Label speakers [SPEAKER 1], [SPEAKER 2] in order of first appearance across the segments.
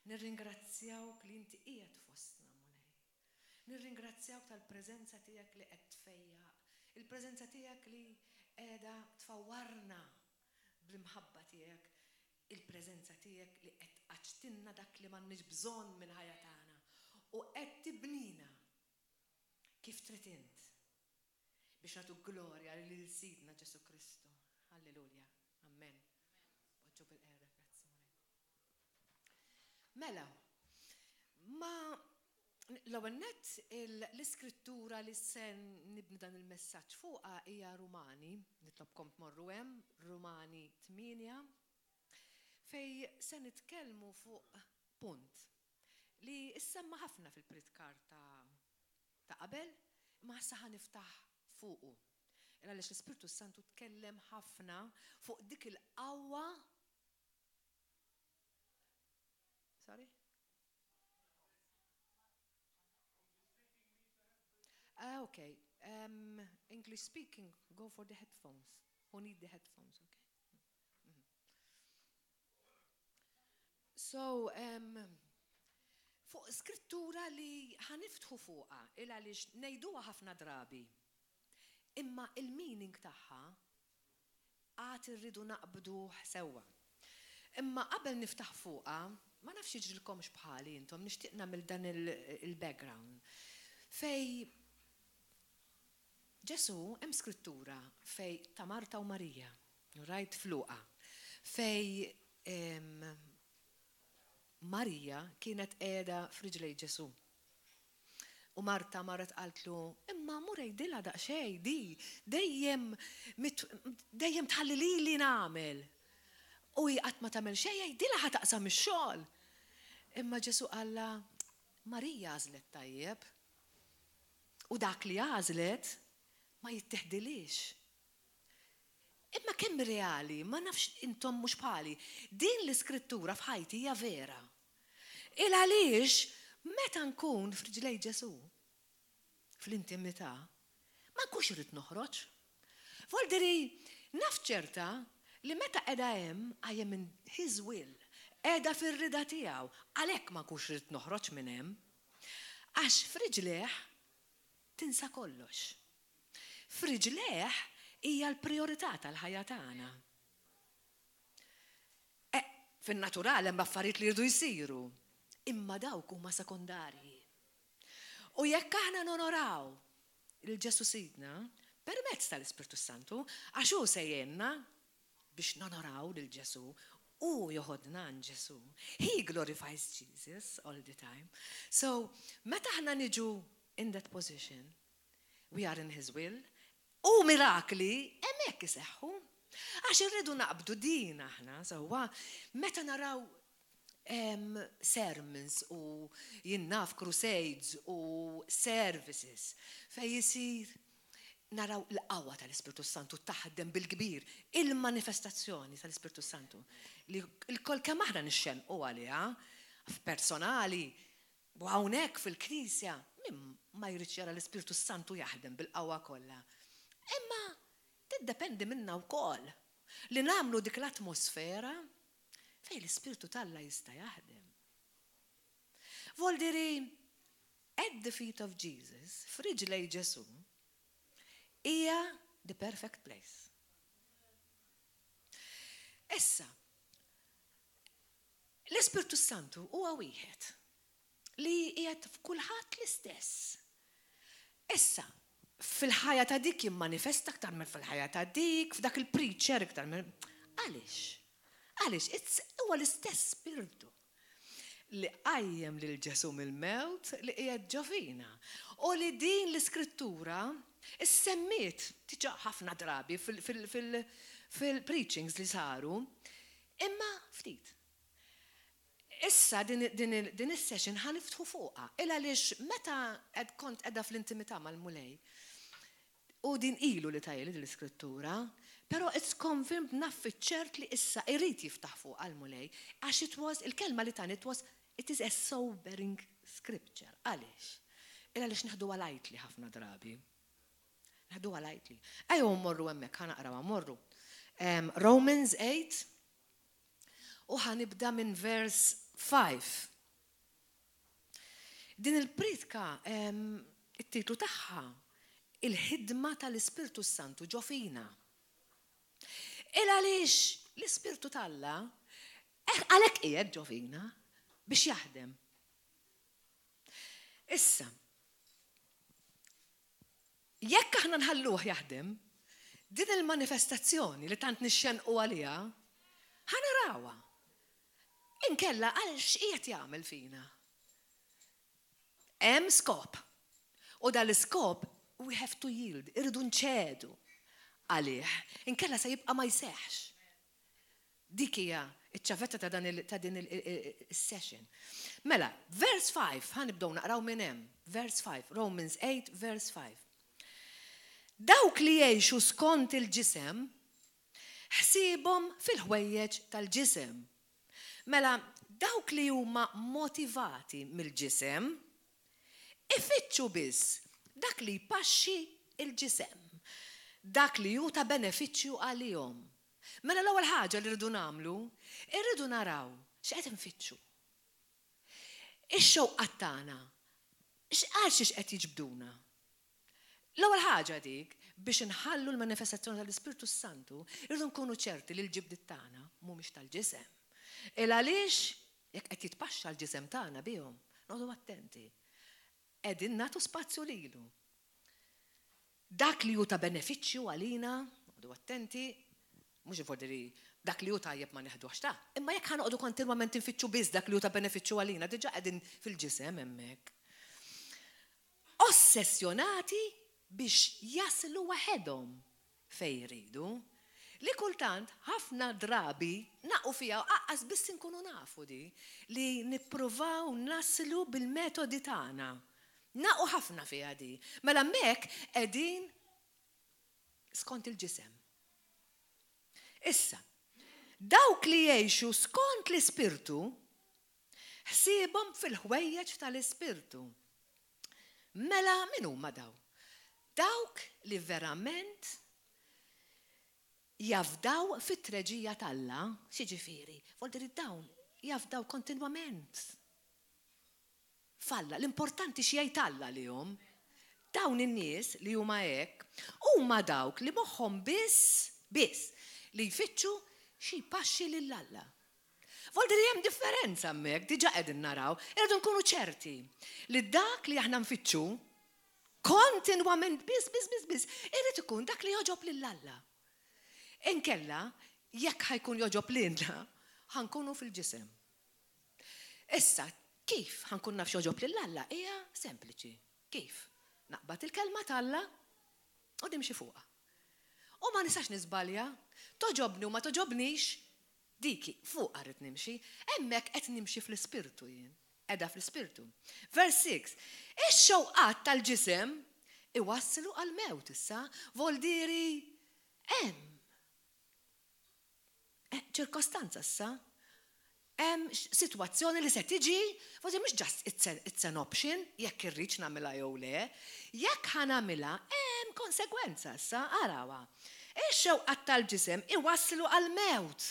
[SPEAKER 1] Nirringrazzjawk li inti qiegħed fostna mulej. Nirringrazzjawk tal-preżenza tiegħek li qed tfejjaq, il-preżenza tiegħek li qiegħda tfawwarna bl-imħabba tiegħek, il-preżenza tiegħek li qed qaċtinna dak li m'għandniex bżonn minn ħajja tagħna u qed tibnina kif trid int biex nagħtu glorja lil Sidna Ġesu Kristu. Halleluja. Amen. Poġġu bil-qeda, grazzi mulej. Mela, ma l-ewwel nett l-iskrittura li se nibni dan il-messaġġ fuqha hija Rumani, nitlobkom tmorru hemm, Rumani 8, fej se nitkellmu fuq punt li issemma ħafna fil-pritkar ta' qabel, ma issa ħaniftaħ fuqu. Għaliex l-Ispiritu Santu tkellem ħafna fuq dik il-qawwa. Sorry? Okay. English speaking, go for the headphones. Who need the headphones, okay? So, fuq skrittura li ħaniftħu fuqha il għaliex ngħiduha ħafna drabi. Imma il-meaning tagħha għad irridu naqbduh sewwa. Imma qabel niftaħ fuqha, ma nafx jiġrilkomx bħali intom, nixtieq nagħmel dan il-background. Fej Ġesu hemm skrittura fej ta' Marta u Marija, rajt fluqa, fej Marija kienet qiegħda f'riġlej Ġesu. U Marta marret qaltlu, imma mur ngħidilha daqsxejn di, dejjem tħalli li nagħmel. U hi qatt ma tagħmel xejn jgħidilha ħataqsam ix-xogħol. Imma Ġesu qallha, Marija għażlet tajjeb. U dak li għażlet ma jittieħdilix. Imma kemm reali, ma nafx intom mhux bħali, din l-iskrittura f'ħajti hija vera. Il għaliex meta nkun f'riġlej Ġesu fl-intimità, ma nkunx irid noħroġ. Voldiri naf ċerta li meta qiegħda hemm I am in his will, qiegħda fir-rida tiegħu, għalhekk ma nkunx irid noħroġ minn hemm. Għax f'riġlejh tinsa kollox. F'riġlejh hija l-priorità tal-ħajja tagħna. Fin-naturali hemm affarijiet li jridu jsiru, imma dawk huma sekondarji. U jekk aħna nonoraw il-Ġesu Sidna permezz tal-Ispiritu Santu, għax hu sejjenna biex nonoraw lil Ġesu u joħodna għand Ġesu. He glorifies Jesus all the time. So, meta aħna niġu in that position, we are in his will, u mirakli hemmhekk iseħħu. Għax irridu naqbdu din aħna, sewwa meta naraw sermons u jinnaf crusades u services fej jisir naraw l-qawwa tal-Ispiritu Santu taħdem bil-kbir, il-manifestazzjoni tal-Ispiritu Santu li l-kol kemm aħna nixxenqu għaliha f'personali u hawnhekk fil-Knisja min ma jridx jara l-Ispiritu Santu jaħdem bil-qawwa kollha. Imma tiddependi minna wkoll li nagħmlu dik l-atmosfera fejn l-Ispiritu talla jista' jaħdem. Voldiri, at the feet of Jesus, f'riġlej Ġesu, hija the perfect place. Issa, l-Ispiritu Santu huwa wieħed li qiegħed f'kulħadd l-istess. Issa, fil-ħajja ta' dik jimmanifesta aktar minn fil-ħajja ta' dik, f'dak il-preacher aktar minn. Għaliex, huwa l-istess spiritu li qajjem lil Ġesu mill-mewt li qiegħed ġovina. U li din l-iskrittura issemmiet diġà ħafna drabi fil-preachings li saru, imma ftit. Issa din is-session ħaniftħu fuqha, il għaliex meta kont qiegħda fl-intimità mal-mulej u din ilu li tajli din l-iskrittura, però it's confirmed naf fiċ-ċert li issa irid jiftaħ fuq għal-mulej għax il-kelma li tani it is a sobering scripture. Għaliex? Għaliex naħdu għalajtli ħafna drabi. Naħdu għalajtli. Ejju morru hemmhekk ħanaqraw morru. Romans 8 u ħanibda minn verse 5. Din il-pritka it-titlu tagħha il-ħidma tal-Ispirtu Santu ġo fina. Għaliex l-Ispirtu talla għalhekk qiegħed ġo fina biex jaħdem. Issa, jekk aħna nħalluh jaħdem, din il-manifestazzjoni li tant nixxenqu għaliha, ħanarawha. Inkella għal x'qiegħed jagħmel fina. Hemm skop. U dal-iskop we have to yield, irridu nċedu għalih. Inkella se jibqa' ma jseħħx. Dik hija iċ-ċavetta ta' din il-session. Mela, verse 5, ħanibdew naqraw minn hemm. Verse 5, Romans 8, verse 5. Dawk li jgħixu skont il-ġisem, ħsiebhom fil-ħwejjeġ tal-ġisem. Mela, dawk li huma motivati mill-ġisem, ifittxu biss dak li jpaxxi il-ġisem, dak li ju ta' benefiċċju għalihom. Mela l-ewwel ħaġa li rridu nagħmlu, irridu naraw x'qed infittxu. Ix-xewqat tagħna, għal xiex qed jiġbduna. L-ewwel ħaġa dik biex inħallu l-manifestazzjoni tal-Ispirtu Santu, irridu nkunu ċerti li l-ġibdiet tagħna mhumiex tal-ġisem. Għaliex jekk qed jitpaxxa l-ġisem tagħna bihom, noqgħdu attenti. Qegħdin nagħtu spazju lilu. Dak li hu ta' benefiċċju għalina, noqgħdu attenti, mhux ifordiri dak li hu tajjeb ma neħduhx ta'. Imma jekk ħanoqogħdu kontinwament infittxu biss dak li hu ta' benefiċċju għalina, diġà qegħdin fil-ġisem hemmhekk. Ossessjonati biex jaslu waħedhom fejn jridu, li kultant ħafna drabi naqgħu fiha aqqas biss inkunu nafu li nippruvaw naslu bil-metodi tagħna. Naqgħu ħafna fiha di. Mela hemmhekk qegħdin skont il-ġisem. Issa, dawk li jgħixu skont l-Ispirtu ħsiebhom fil-ħwejjeġ tal-Ispirtu. Mela min huma daw? Dawk li verament jafdaw fit-treġija talla, x'jiġifieri, voldi dawn jafdaw kontinwament. Falla, l-importanti x'jgħid Alla lihom. Dawn in-nies li huma hekk huma dawk li moħħhom biss li jfittxu xi jpaxxi lil Alla. Voldi hemm differenza hemmhekk, diġà qegħdin naraw, irridu nkunu ċerti li dak li aħna nfittxu kontinwament biss irid ikun dak li joġob lil Alla. Inkella jekk ħajkun joġob lilna, ħankunu fil-ġisem. Issa, kif ħankun naf joġob lil Alla? Hija sempliċi. Kif? Naqbad il-kelma talla u nimxi fuqha. U ma nistax niżbalja, toġobni u ma toġobnix, diki fuqha rrid nimxi, hemmhekk qed nimxi fl-Ispirtu jien. Qiegħda fl-Ispirtu. Vers 6. Ix-xewqat tal-ġisem iwasslu għal-mewt issa, voldiri hemm ċirkostanza issa. Hemm sitwazzjoni li se tiġi, forsi mhux just it's an option, jekk irridx nagħmilha jew le, jekk ħanagħmilha hemm konsegwenza issa, arawha. Ix-xewqat tal-ġisem iwasslu għal-mewt.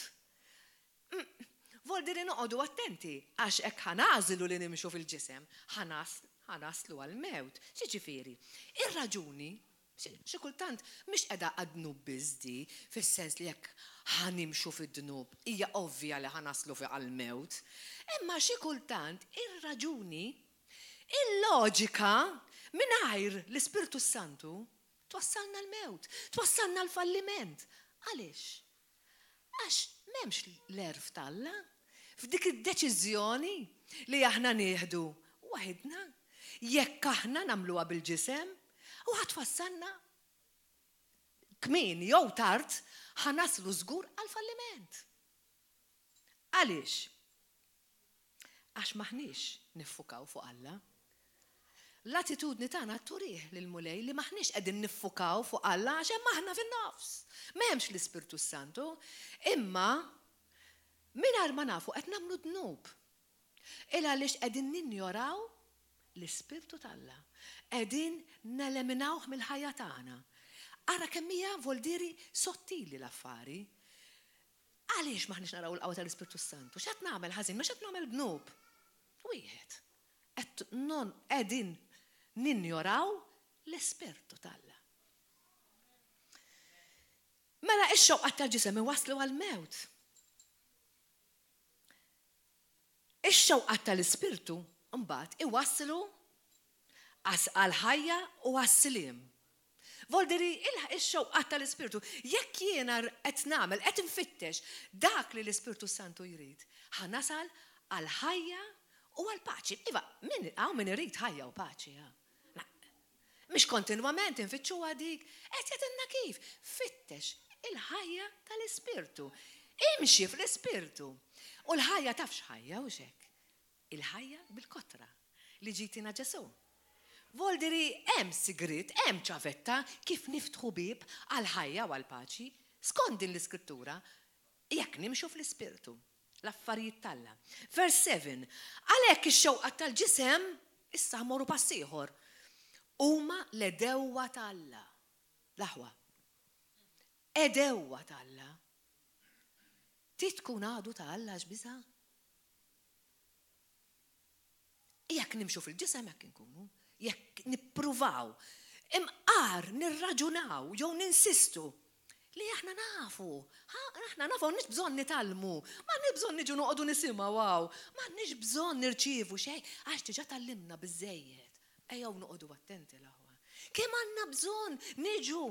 [SPEAKER 1] Voldi li noqogħdu attenti, għax hekk ħanażlu li nimxu fil-ġisem, ħanaslu għal-mewt. X'jiġifieri? Ir-raġuni, xi kultant mhix qiegħda għad-dnub biżdi, fis-sens li jekk ħanimxu fid-dnub, hija ovvja li ħanaslu fi għal-mewt. Imma xi kultant ir-raġuni, il-loġika mingħajr l-Ispirtu Santu twassalna l-mewt, twassalna l-falliment. Għaliex? Għax m'hemmx l-erf talla f'dik id-deċiżjoni li aħna nieħdu waħedna jekk aħna nagħmluha bil-ġisem u ħatwassalna kmien jew tard ħanaslu żgur għal-falliment. Għaliex? Għax maħniex niffukaw fuq Alla. L-attitudni tagħna turih lil mulej li maħniex qegħdin niffukaw fuq Alla għax hemm aħna fin-nofs. M'hemmx l-Ispirtu Santu, imma mingħajr ma nafu qed nagħmlu dnub. Għaliex qegħdin ninjoraw l-Ispirtu tAlla. Qegħdin neleminawh mill-ħajja tagħna. Ara kemm hija voldiri sottili l-affari. Għaliex maħniex naraw l-qawwa tal-Ispirtu Santu? X'qed nagħmel ħażin, mhux qed nagħmel dnub. Wieħed qed qegħdin ninjoraw l-Ispirtu tal-Alla. Mela ix-xewqat tal-ġisem iwasslu għal-mewt. Ix-xewqat tal-Ispirtu mbagħad iwasslu għal-ħajja u għas-siliem. Volderi ix-xewqat tal-Ispirtu, jekk jiena qed nagħmel, qed infittex dak li l-Ispirtu Santu jrid, ħanasal għal-ħajja u għal-paċi. Iva, min irid ħajja u paċi. Mhix kontinwament infittxuha dik, qed jagħtilna kif. Fittex il-ħajja tal-Ispirtu. Imxi fl-Ispirtu. U l-ħajja tafx ħajja u xek. Il-ħajja bil-kotra li ġitina Ġesu. Volderi hemm sigrit, hemm ċavetta kif niftħu bib għal-ħajja u għal-paċi skont din l-Iskrittura jekk nimxu fl-Ispirtu. L-affarijiet tal-Alla. Vers 7. Għalhekk ix-xewqat tal-ġisem issa mmorru pass ieħor. Huma l-edewwa tal-Alla. L-aħwa. Edewwa tal-Alla. Tkun għadu ta' Alla x'biża? Jekk nimxu fil-ġisem jekk inkunu, jekk nippruvaw, imqar nirraġunaw jew ninsistu li aħna nafu, nix bżonn nitalmu, ma nix bżonn niġu noqogħdu nisimgħu waw, ma nix bżonn nirċievu xejn għax diġà tallimna biżejjed. Ejjew noqogħdu attenti l-aħwa. Kemm għandna bżonn niġu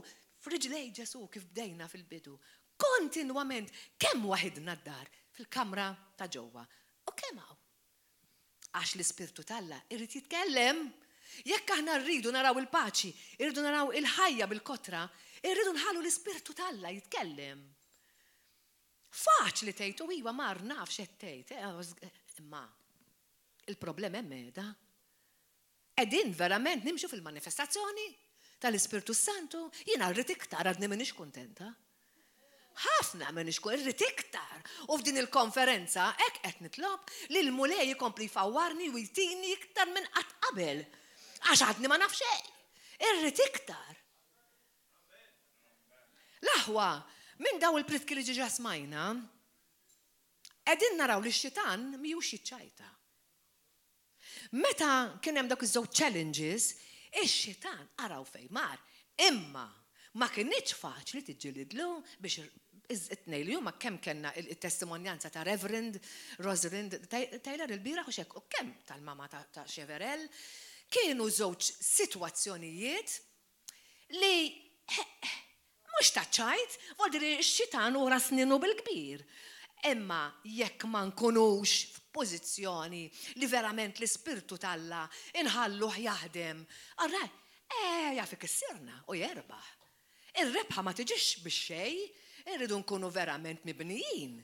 [SPEAKER 1] f'riġlej Ġesu kif bdejna fil-bidu. Kontinwament, kemm waħidna d-dar fil-kamra ta' ġewwa u kemm hawn. Għax l-Ispirtu tal-Alla irid jitkellem. Jekk aħna rridu naraw il-paċi, irridu naraw il-ħajja bil-kotra, irridu nħallu l-Ispirtu tal-Alla jitkellem. Faċli tgħid u iva mar nafx qed tgħid, imma il-problema hemm qiegħda. Qegħdin verament nimxu fil-manifestazzjoni tal-Ispirtu Santu, jiena rrid iktar għadni m'iniex kuntenta. Ħafna m'iniex irrid iktar. U f'din il-konferenza hekk qed nitlob li l-mulej jkompli jfawwarni u jtini iktar minn qatt qabel. Għax għadni ma nafx xejn. Irrid iktar. L-aħwa minn daw il-pritki li ġiġa smajna, qegħdin naraw li x-xitan mhijiex jiċċajta. Meta kien hemm dak iż-żewġ challenges, ix-xitan araw fejn mar. Imma ma kienx faċli tiġġielidlu biex it-tnejn li huma kemm kellna il-testimonjanza ta' Reverend Rosalind Taylor il-bieraħ u xekk u kemm tal-mama ta' Xeverell kienu żewġ sitwazzjonijiet li mhux taċċajt, volderi x-xitan wara sninu bil-kbir. Imma jekk ma nkunux f'pożizzjoni li verament l-Ispirtu tal-Alla inħalluh jaħdem, arraj, jafik issirna u jerbaħ. Ir-rebħa ma tiġix bix-xejn, irridu nkunu verament mibnijin.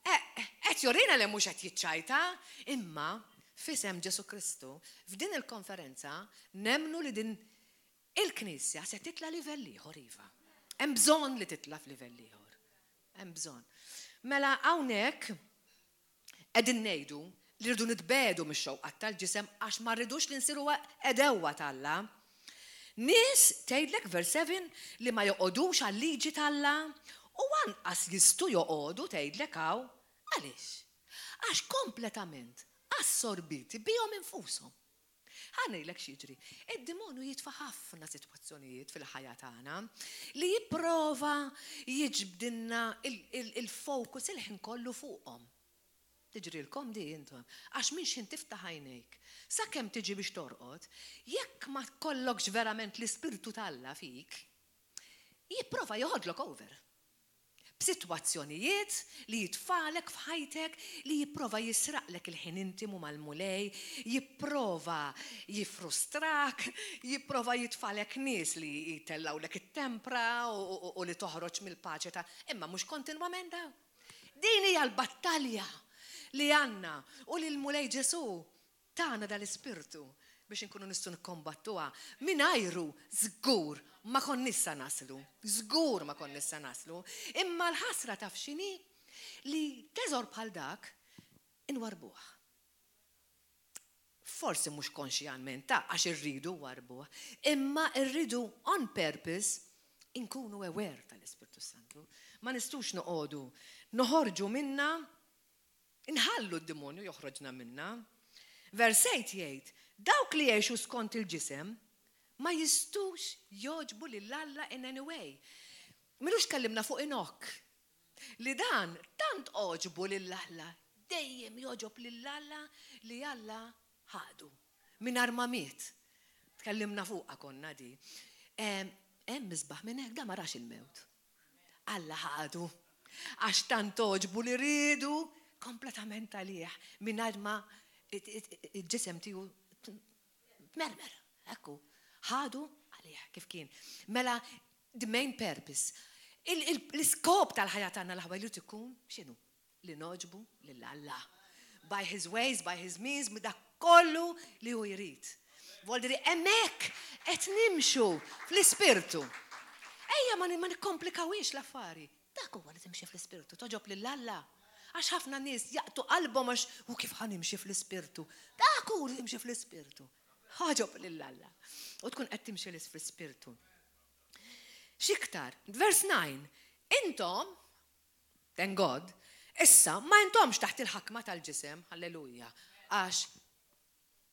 [SPEAKER 1] Qed jorina li mhux qed jiċċajta, imma f'isem Ġesu Kristu f'din il-konferenza nemmnu li din il-Knisja se titla' livell ieħor iva. Hemm bżonn li titla' f'livell ieħor. Hemm bżonn. Mela hawnhekk qegħdin ngħidu li rridu nitbedu mix-xewqat tal-ġisem għax ma rridux li nsiru edewwa tal-Alla. Nies tgħidlek vers 7 li ma joqogħdux għal-liġi tal-Alla u anqas jistgħu joqogħdu tgħidlek hawn għaliex? Għax kompletament assorbiti bihom infushom. Ħanejlek x'jiġri. Id-demonju jitfa' ħafna sitwazzjonijiet fil-ħajja tagħna li jipprova jiġbdilna il-fokus il-ħin kollu fuqhom. Tiġrilkom di intom, għax minx tiftaħ għajnejk. Sakemm tiġi biex torqod, jekk ma tkollokx verament l-Ispirtu tal-Alla fik, jipprova joħodlok over. B'sitwazzjonijiet li jitfalek f'ħajtek li jipprova jisraqlek il-ħin intimu mal-mulej, jipprova jifrustrak, jipprova jitfalek nies li jitellawlek it-tempra u li toħroġ mill-paċi ta' imma mhux kontinwament daw. Din hija l-battalja li għanna u li l-mulej Ġesu tagħna dal-Ispirtu biex inkunu nistgħu nikkombattuha mingħajru żgur ma konnissa naslu. Żgur ma konnissa naslu. Imma l-ħasra taf x'inhi li teżor bħal dak inwarbuh. Forsi mhux konxjament għax irridu warbuh, imma rridu on purpose inkunu aware tal-Ispirtu Santu. Ma nistgħux noqogħdu noħorġu minna inħallu d-demonju joħroġna minna. Vers 8 jgħid, dawk li jgħixu skont il-ġisem ma jistux joġbu lill-Alla in any way. Milux kellimna fuq Inok. Li dan tant oġbu lill-Alla, dejjem joġob lill-Alla li Alla ħadu. Min armamiet. Tkellimna fuqha konna di. Hemm misbaħ minn hekk da ma rax il-mewt. Alla ħadu. Għax tant oġbu li ridu kompletament għalih mingħajr ma il-ġisem tiegħu mermer. Ekku, ħadu għalih kif kien. Mela, the main purpose. L-iskop tal-ħajja tagħna l-ħabba li tkun x'inhu? Li noġbu lill-Alla. By his ways, by his means, dak kollu li hu jrid. Voldri hemmhekk qed nimxu fl-ispirtu. Ejja ma nikkomplikawiex l-affari. Dak huwa li timxi fl-ispirtu, toġob lill-Alla. Għax ħafna nies jaqtu qalbhom għax u kif ħanimxi fl-ispirtu. Dak hu li timxi fl-ispirtu. Ħaġob lill-Alla. U tkun qed timxi fl-ispirtu. X'iktar, vers 9, intom, thank God, issa ma intomx taħt il-ħakma tal-ġisem, halleluja, għax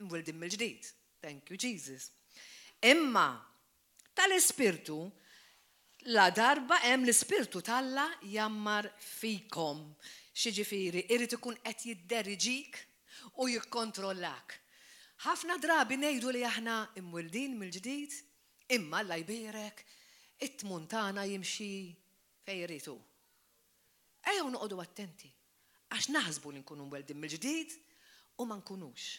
[SPEAKER 1] mwildim mill-ġdid. Thank you, Jesus. Imma tal-ispirtu, la darba hemm l-ispirtu talla jammar fikom. Xiġifieri, irid ikun qed jidderriġik u jikkontrollak. Ħafna drabi ngħidu li aħna imwildin mill-ġdid, imma Alla jbierek it-tmuntana jimxi fejn jritu. Ejjew noqogħdu attenti, għax naħsbu li nkunu mwildin mill-ġdid u ma nkunux.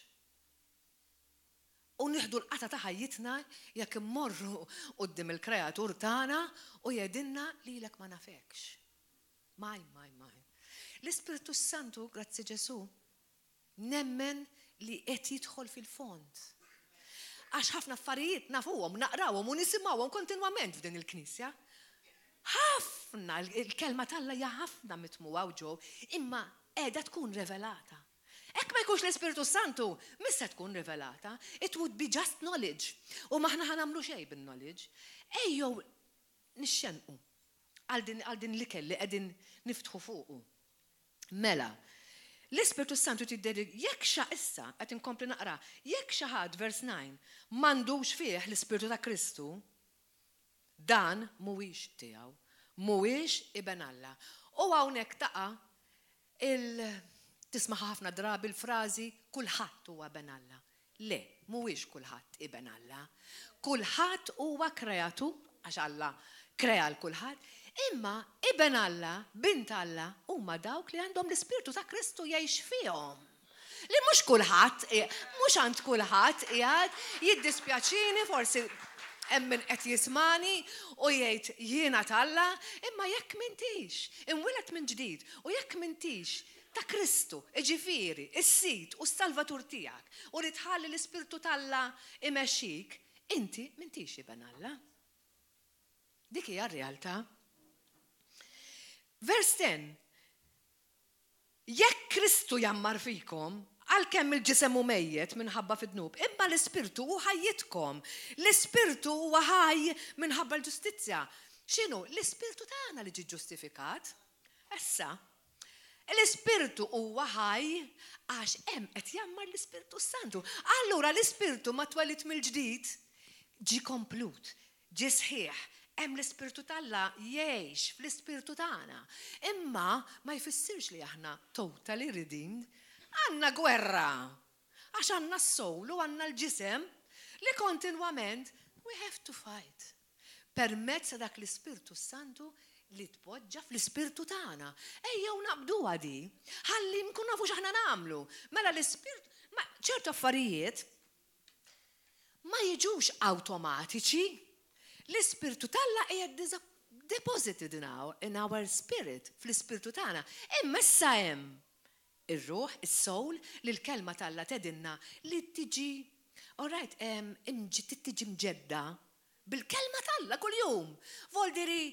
[SPEAKER 1] U nieħdu l-qata ta' ħajjitna jekk immorru quddiem il-kreatur tagħna u jgħidilna lilek ma nafekx. Maj. L-Ispiritu Santu, grazzi Ġesu, nemmen li qed jidħol fil-fond. Għax ħafna affarijiet nafuhom, naqrawhom u nisimgħuhom kontinwament f'din il-Knisja. Ħafna il-kelma talla hija ħafna mitmuha ġew, imma qiegħda tkun revelata. Ekk ma jkunx l-Ispiritu Santu, missa tkun revelata, it would be just knowledge. U maħna ħanamlu xejn bin-knowledge. Ejjew nixxenqu għal din li kelli qegħdin niftħu fuqu. Mela, l-Ispiritu Santu tiddedi jekk xa issa qed inkompli naqra, jekk xi ħadd vers 9 m'għandux fih l-Ispiritu ta' Kristu, dan mhuwiex tiegħu, mhuwiex iben Alla. U hawnhekk taqa' tisma' ħafna drabi l-frażi kulħadd huwa ben Alla. Le, mhuwiex kulħadd iben Alla. Kulħadd huwa kreatur għax Alla krea l-kulħadd, imma iben Alla, bint Alla huma dawk li għandhom l-Ispirtu ta' Kristu jgħix fihom. Li mhux kulħadd, mhux għand kulħadd qiegħed jiddispjaċini forsi hemm min qed jismani u jgħid jiena Alla, imma jekk m'intix, imwieled minn ġdid u jekk m'intix ta' Kristu, ġifieri, is-sit u s-salvatur tiegħek, u li tħalli l-Ispirtu talla imexxik, inti m'intix iben Alla. Dik hija r-realtà. Vers 10. Jekk Kristu jammar fikom, għalkemm il-ġisem hu mejjed minħabba fid-dnub, imma l-Ispirtu hu ħajjitkom. L-Ispirtu huwa ħaj minħabba l-ġustizzja. X'inhu? L-Ispirtu tagħna li ġie ġustifikat. Issa, l-Ispirtu huwa ħaj għax hemm qed jammar l-Ispirtu Santu. Allura l-Ispirtu ma twellit mill-ġdid ġi komplut, ġi sħiħ. Hemm l-Ispirtu talla jgħix fl-Ispirtu tagħna. Imma ma jfissirx li aħna totally redeemed. Għandna gwerra. Għax għandna s-soul u għandna l-ġisem li kontinwament we have to fight. Permezz dak l-Ispirtu Santu li tpoġġa fl-Ispirtu tagħna. Ejjew naqbdu għadi, ħalli nkun nafu x'aħna nagħmlu. Mela l-Ispirtu, ma ċertu affarijiet ma jiġux awtomatiċi. L-Ispirtu talla qiegħed deposited in our spirit, fl-Ispirtu tagħna. Imma issa hemm ir-ruħ, is-soul li l-kelma talla tedinna li tiġi, all right, tiġi mġedda bil-kelma talla kuljum. Voldiri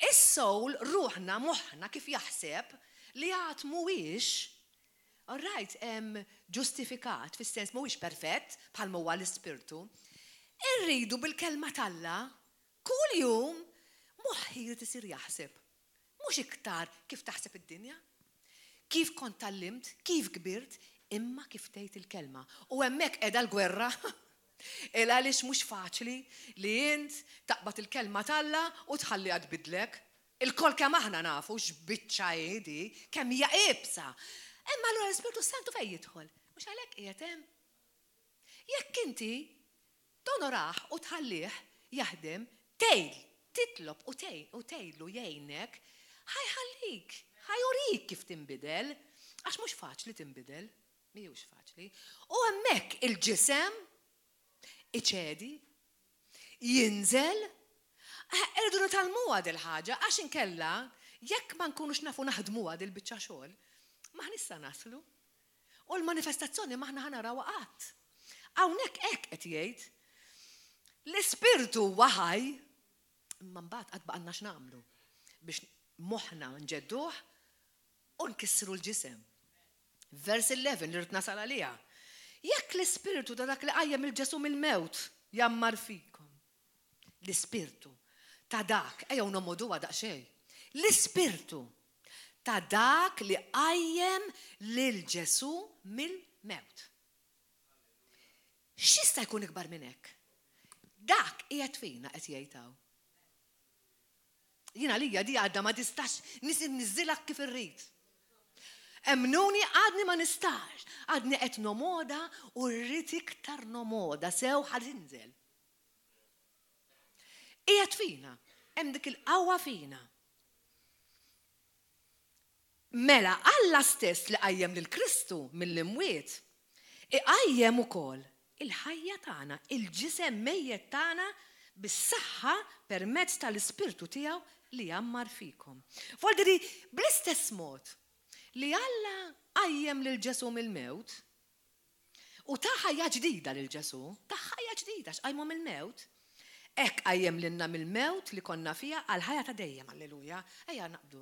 [SPEAKER 1] is-soul, ruħna, moħħna kif jaħseb li għad mhuwiex, all right, ġustifikat, fis-sens mhuwiex perfett bħal huwa l-Ispirtu. Irridu bil-kelma talla kuljum moħħi jrid isir jaħseb. Mhux iktar kif taħseb id-dinja, kif kont tallimt, kif kbirt, imma kif tgħid il-kelma. U hemmhekk qiegħda l-gwerra. Għaliex mhux faċli li int taqbad il-kelma talla u tħalliha tbidlek. Il-kol kemm aħna nafu x'biċċa di, kemm hija qibsa. Imma allura l-Ispiritu Santu fejn jidħol? Mhux għalhekk qiegħed hemm. Jekk inti tonorah u tħallih jaħdem, titlob u tgħidlu jgħinek, ħajħallik, ħajurik kif tinbidel, għax mhux faċli tinbidel, mhijiex faċli. U hemmhekk il-ġisem iċedi, jinżel, irridu nitalmuha dil ħaġa għax inkella jekk ma nkunux nafu naħdmuha dil biċċa xogħol, ma nista' naslu. U l-manifestazzjoni maħna ħanaraw qatt. Hawnhekk hekk qed jgħid l-Ispirtu waħaj, imma mbagħad qatt baqgħna x'nagħmlu biex moħħna nġedduh u nkissru l-ġisem. Vers 11 li rrid nasal għaliha. Jekk l-Ispirtu ta' dak li qajjem il-Ġesu mill-mewt jammar fikom. L-Ispirtu ta' dak, ejjew nomoduha daqsxejn. L-Ispirtu ta' dak li qajjem lil Ġesu mill-mewt. X'jista' jkun ikbar minn hekk? Dak qiegħed fina qed jgħidhaw. Jiena lija di għadda ma tistax niżilha kif irrid. Emnuni għadni ma nistax, għadni qed nomoda u rrid iktar nomoda sew ħatinżel. Qiegħed fina, hemm dik il-qawwa fina. Mela Alla stess li qajjem lil Kristu mill-imwiet, iqajjem ukoll il-ħajja tagħna, il-ġisem mejjed tagħna bis-saħħa permezz tal-Ispirtu tiegħu li jammar fikom. Voldiri bl-istess mod li Alla qajjem lil Ġesu mill-mewt u ta' ħajja ġdida lil Ġesu, ta' ħajja ġdida x'qajmu mill-mewt, hekk qajjem lilna mill-mewt li konna fiha għal ħajja ta' dejjem, alleluja. Ejja naqbdu.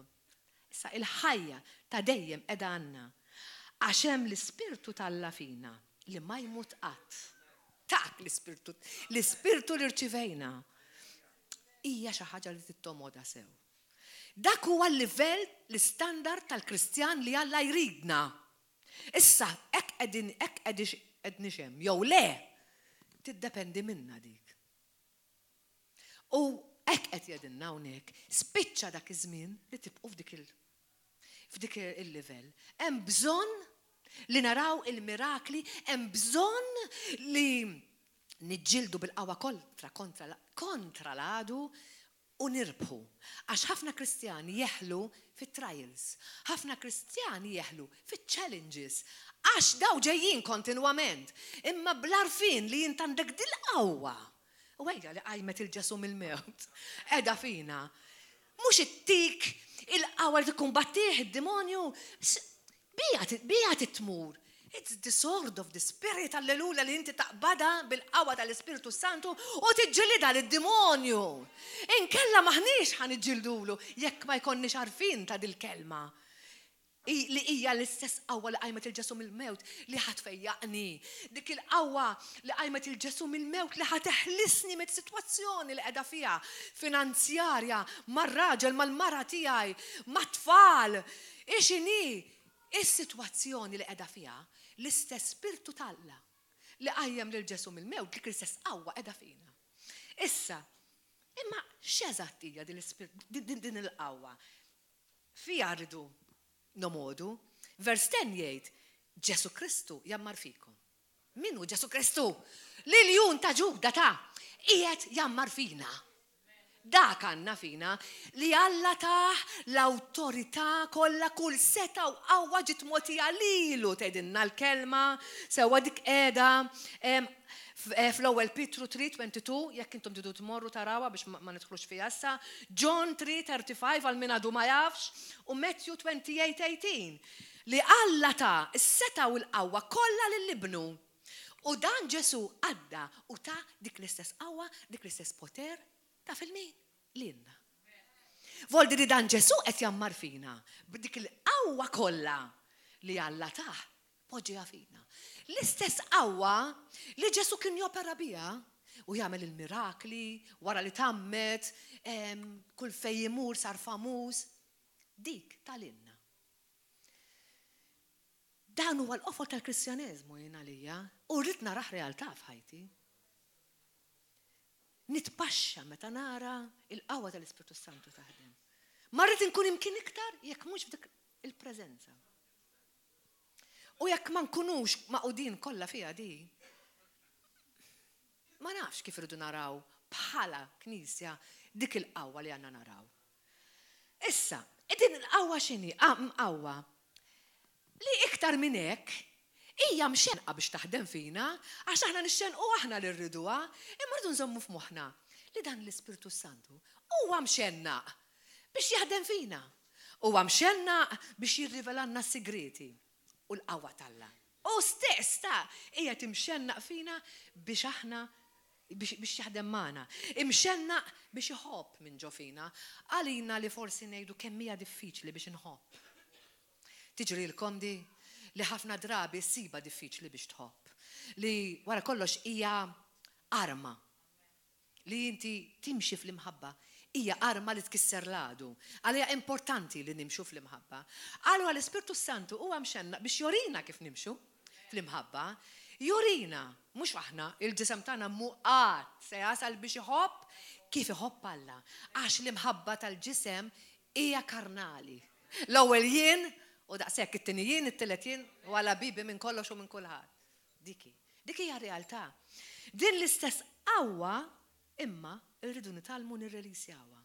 [SPEAKER 1] Issa il-ħajja ta' dejjem qiegħda għandna għax hemm l-Ispirtu Alla fina li ma jmut qatt. Tak l-Ispirtu li rċivejna hija xi ħaġa li tittomoda sew. Dak huwa l-livell, l-istandard tal-Kristjan li Alla jridna. Issa, hekk qegħdin xem, jew le, tiddependi minna dik. U hekk qed jgħidilna hawnhekk, spiċċa dak iż-żmien li tibqu f'dik il-livell. Hemm bżonn li naraw il-mirakli, hemm bżonn li niġġieldu bil-qawwa kontra l-għadu u nirbħu. Għax ħafna Kristjani jeħlu fit-trials, ħafna Kristjani jeħlu fit-challenges, għax daw ġejjin kontinwament, imma bl-arfin li jint għandek dil-qawwa. U għajja li qajmet il-Ġesu mill-mewt, qiegħda fina. Mhux ittik il-qawwa li tikkumbattih id-demonju, bija titmur. It's the sword of the Spirit, alleluja, li inti taqbada bil-qawwa tal-Ispiritu Santu u tiġġilida lid-demonju. Inkella maħniex ħaniġġildulu jekk ma jkollniex għarfien ta' dil-kelma. Li hija l-istess qawwa li qajmet il-Ġesu mill-mewt li ħatfejjaqni. Dik il-qawwa li qajmet il-Ġesu mill-mewt li ħateħlisni mit-sitwazzjoni li qiegħda fiha finanzjarja, mar-raġel, mal-mara tiegħi, mat-tfal. Ix'inhi is-sitwazzjoni li qiegħda fiha, l-istess Spirtu Alla li qajjem lil Ġesu mill-mewt dik l-istess qawwa qiegħda fina. Issa, imma x'eżatt hija din il-qawwa? Fiha rridu nomodu. Vers 10 jgħid, Ġesu Kristu jammar fikom. Min hu Ġesu Kristu? L-iljun ta' Ġuda ta' qiegħed jammar fina. Dak għandna fina li Alla taħ l-awtorità kollha kull seta' u qawwa ġiet mogħtija lilu tgħidilna l-kelma sewwa dik qiegħda fl-ewwel Petru 3:22 jekk intom tidu tmorru tarawha biex ma nidħlux fiha issa, John 3:35 għal min għadu ma jafx u Matthew 28:18 li Alla ta' is-seta' u l-qawwa kollha lill-ibnu. U dan Ġesu għadda u ta' dik l-istess qawwa, dik l-istess poter ta' fil-min lilna. Voldi li dan Ġesu qed jammar fina b'dik il-qawwa kollha li Alla taħ poġġiha fina. L-istess qawwa li Ġesu kien jopera biha u jagħmel il-mirakli wara li tammet kull fejn imur sar famuż. Dik tal-inna. Dan huwa l-qofol tal-Kristjaneżmu jien għalija u rrid naraħ realtà f'ħajti. Nitpaxxa meta nara il-qawwa tal-Ispiritu Santu taħdem. Ma rrid inkun imkien iktar jekk mhux f'dik il-preżenza. U jekk ma nkunux maqudin kollha fiha di, ma nafx kif irridu naraw bħala Knisja dik il-qawwa li għandna naraw. Issa, din il-qawwa x'inhi? Qawwa li iktar minn hekk hija mxenqa biex taħdem fina, għax aħna nixxenqu aħna li rriduha, imma rridu nżommu f'moħħna li dan l-Ispiritu Santu huwa mxennaq biex jaħdem fina. Huwa mxennaq biex jirrivelanna s-sigreti u l-qawwa talla. U stess hija timxennaq fina biex aħna biex jaħdem magħna. Imxennaq biex iħobb minn ġo fina. Għalina li forsi ngħidu kemm hija diffiċli biex inħobb. Tiġrilkom di li ħafna drabi ssiba diffiċli biex tħobb. Li wara kollox hija arma. Li inti timxi fl-imħabba hija arma li tkisser l-għadu. Għalija importanti li nimxu fl-imħabba. Allura l-Ispirtu Santu huwa mxennaq biex jorina kif nimxu fl-imħabba. Jorina, mhux aħna, il-ġisem tagħna muqat se jasal biex iħobb kif iħobb Alla. Għax l-imħabba tal-ġisem hija karnali. L-ewwel jien u daqshekk it-tieni jien, it-tielet jien wala bibi minn kollox u minn kulħadd. Dik hija realtà. Din l-istess qawwa imma rridu nitalmu nirrelisjawha.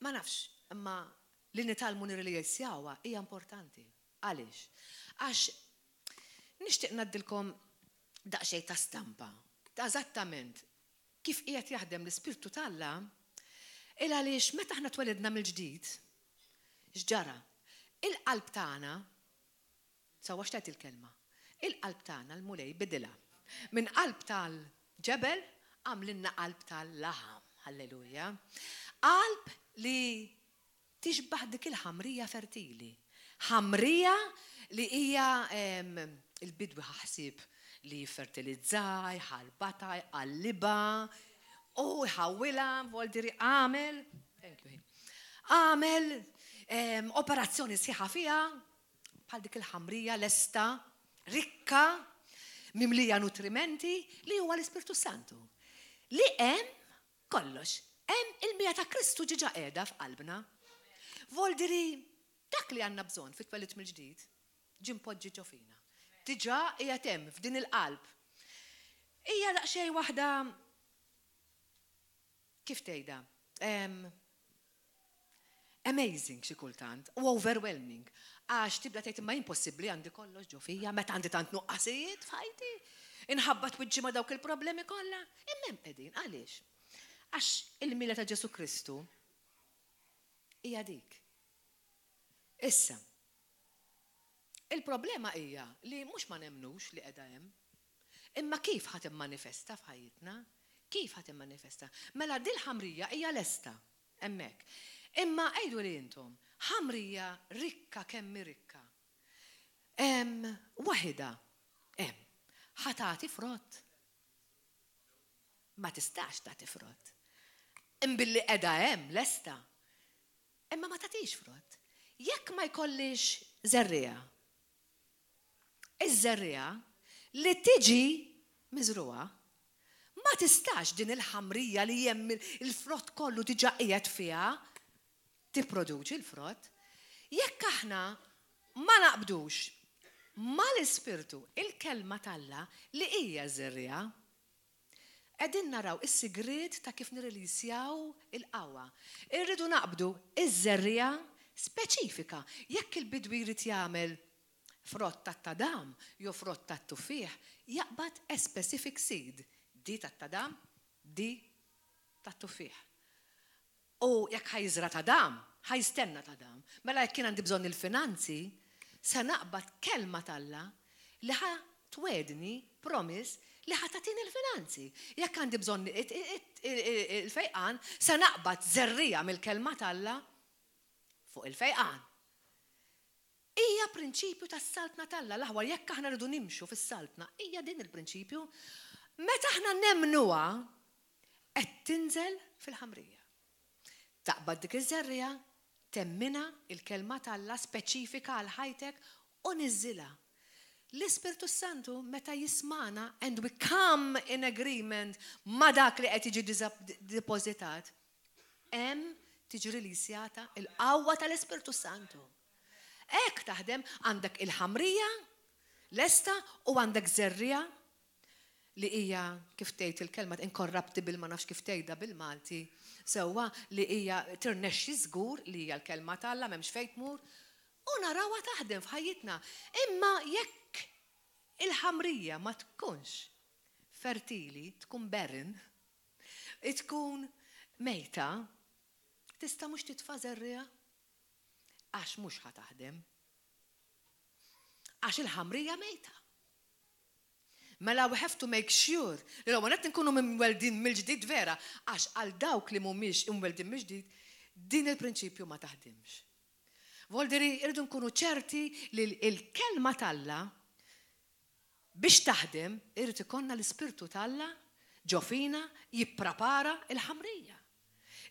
[SPEAKER 1] Ma nafx, imma li nitalmu nirrelisjawha hija importanti. Għaliex? Għax nixtieq ngħaddilkom daqsxejn ta' stampa. Ta' eżattament kif qiegħed jaħdem l-Ispirtu tal-Alla il għaliex meta aħna twelidna mill-ġdid, x'ġara? Il-qalb tagħna, sewwa x'tgħid il-kelma, il-qalb tagħna l-mulej bidilha. Minn qalb tal-ġebel għamlilna qalb tal-laħam. Halleluja. Qalb li tixbaħ dik il-ħamrija fertili. Ħamrija li hija il-bidwi ħaħsib li fertilizzaj, ħalbataj, qalliba, u ħawwila, voldiri għamel, għamel operazzjoni sħiħa fija, bħal dik il-ħamrija lesta, rikka, mimlija nutrimenti li huwa l-Ispirtu Santu. Li hemm kollox, hemm il-mija ta' Kristu ġiġa qiegħda f'qalbna. Voldiri dak li għandna bżonn fit-twelid mill-ġdid, ġimpoġġi ġo fina. Diġà qiegħed hemm f'din il-qalb. Hija daqsxejn waħda kif tgħidha? Amazing xi kultant u overwhelming. Għax tibda tgħid imma impossibbli għandi kollox ġo fija, meta għandi tant nuqqasijiet f'ħajti. Inħabbat wiġġi ma' dawk il-problemi kollha. Imma hemm qegħdin għaliex? Għax il-mila ta' Ġesu Kristu hija dik. Issa, il-problema hija li mhux ma nemnux li qiegħda hemm, imma kif ħadd immanifesta f'ħajjitna? Kif ħadd immanifesta? Mela din ħamrija hija lesta hemmhekk. Imma għajdu li intom, ħamrija rikka kemm rikka. Waħida hemm ħatati frott. Ma tistax tagħti frott. Imbilli qiegħda hemm lesta. Imma ma tagħtix frott. Jekk ma jkollix żerriegħa. Iż-żerriegħa li tiġi miżruha ma tistax din il-ħamrija li hemm il-frott kollu diġà qiegħed fiha tipproduċi l-frott. Jekk aħna ma naqbdux mal-Ispirtu il-kelma tal-Alla li hija żerriegħa, qegħdin naraw is-sigriet ta' kif nirrilisjaw il-qawwa. Irridu naqbdu iż-żerriegħa speċifika. Jekk il-bidwi jrid jagħmel frott tat-tadam jew frott tat-tuffieħ, jaqbad a specific seed. Di tat-tadam, di tat-tuffieħ. U jekk ħajżra tadam, ħajstenna tadam. Mela jekk kien għandi bżonn il-finanzi, se naqbad kelma tal-Alla li ħa twedni promise li ħa tagħtini l-finanzi. Jekk għandi bżonn il-fejqan, se naqbad żerriegħa mill-kelma tal-Alla fuq il-fejqan. Hija prinċipju tas-saltna tal-Alla l-aħwar jekk aħna rridu nimxu fis-saltna, hija din il-prinċipju. Meta aħna nemnuha qed tinżel fil-ħamrija. Taqbad dik iż-żerriegħa, temmina il-kelma tal-Alla speċifika għal ħajtek u niżilha. L-Ispirtu Santu meta jismana and we come in agreement ma dak li qed jiġi depositat, hemm tiġi rilisjata il-qawwa tal-Ispirtu Santu. Hekk taħdem għandek il-ħamrija, lesta u għandek żerrija li hija kif tgħid il-kelma incorruptible ma nafx kif tgħidha bil-Malti, sewwa li hija tirnexxi żgur li hija l-kelma tal-Alla m'hemmx fejn tmur u narawha taħdem f'ħajjitna. Imma jekk il-ħamrija ma tkunx fertili, tkun barren, tkun mejta, tista' mhux titfa' żerrija għax mhux ħataħdem. Għax il-ħamrija mejta. Mela we have to make sure li l-ewwel qed nkunu mweldin mill-ġdid vera għax għal dawk li mhumiex imweldin mill-ġdid din il-prinċipju ma taħdimx. Volderi irridu nkunu ċerti li l-kelma tal-Alla biex taħdem irid ikollna l-Ispirtu tal-Alla ġo fina jipprepara l-ħamrija.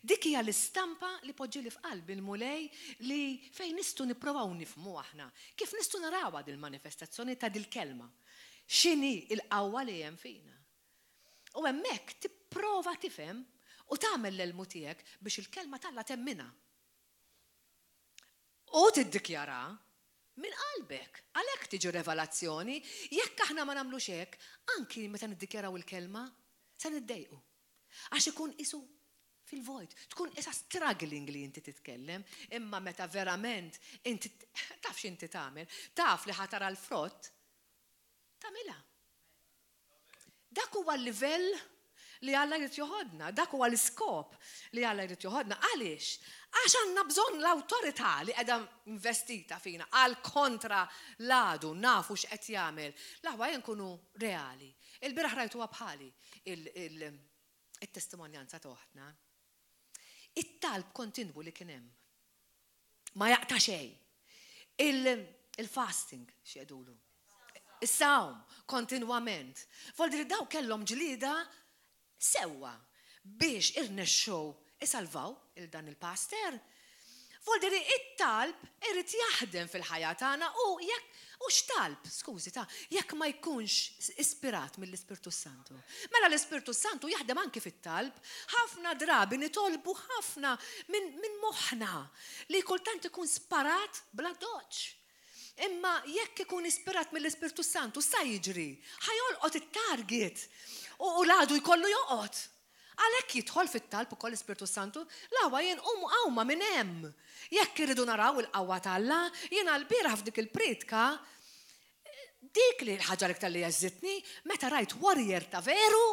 [SPEAKER 1] Dik hija l-istampa li poġġili f'qalbi l-mulej li fejn nistgħu nipprovaw nifhmu aħna. Kif nistgħu narawha dil-manifestazzjoni ta' dil-kelma. X'inhi l-qawwa li hemm fina. U hemmhekk tipprova tifhem u tagħmel l-elmu tiegħek biex il-kelma tal-Alla temmina. U tiddikjara minn qalbek. Għalhekk tiġi revelazzjoni, jekk aħna ma nagħmlux hekk, anki meta niddikjaraw il-kelma, se niddejqu. Għax ikun isu fil-vojt, tkun isa struggling li inti titkellem, imma meta verament inti taf x'inti tagħmel, taf li ħatara l-frott, tagħmilha. Dak huwa l-livell li Alla jrid joħodna, dak huwa l-iskop li Alla jrid joħodna. Għaliex? Għax għandna bżonn l-awtorità li qiegħda investita fina għal kontra l-għadu nafu x'qed jagħmel. L-aħwa nkunu reali. Il-biraħ rajtuha bħali il-testimonjanza toħtna. It-talb kontinwu li kien hemm. Ma jaqta' xejn. Il-fasting x'jedulu. Is-sawm kontinwament. Voldri daw kellhom ġlieda sewwa biex irnexxew isalvaw il-dan il-pastor. Voldri it-talb irid jaħdem fil-ħajja tagħna u x'talb, skużi jekk ma jkunx ispirat mill-Ispirtu Santu. Mela l-Ispirtu Santu jaħdem anke fit-talb, ħafna drabi nitolbu ħafna minn moħħna li kultant ikun sparat bla doċ. Imma jekk ikun ispirat mill-Ispirtu Santu sa jiġri, ħajolqot it-target u l-għadu jkollu joqgħod. Għalhekk jidħol fit-talb ukoll l-Ispirtu Santu, l-għawa jien qawma minn hemm. Jekk irridu naraw il-qawwa tal-Alla, jiena l-bieraħ f'dik il-pretka, dik li l-ħaġa l-iktar li jażżitni, meta rajt warrior ta' veru,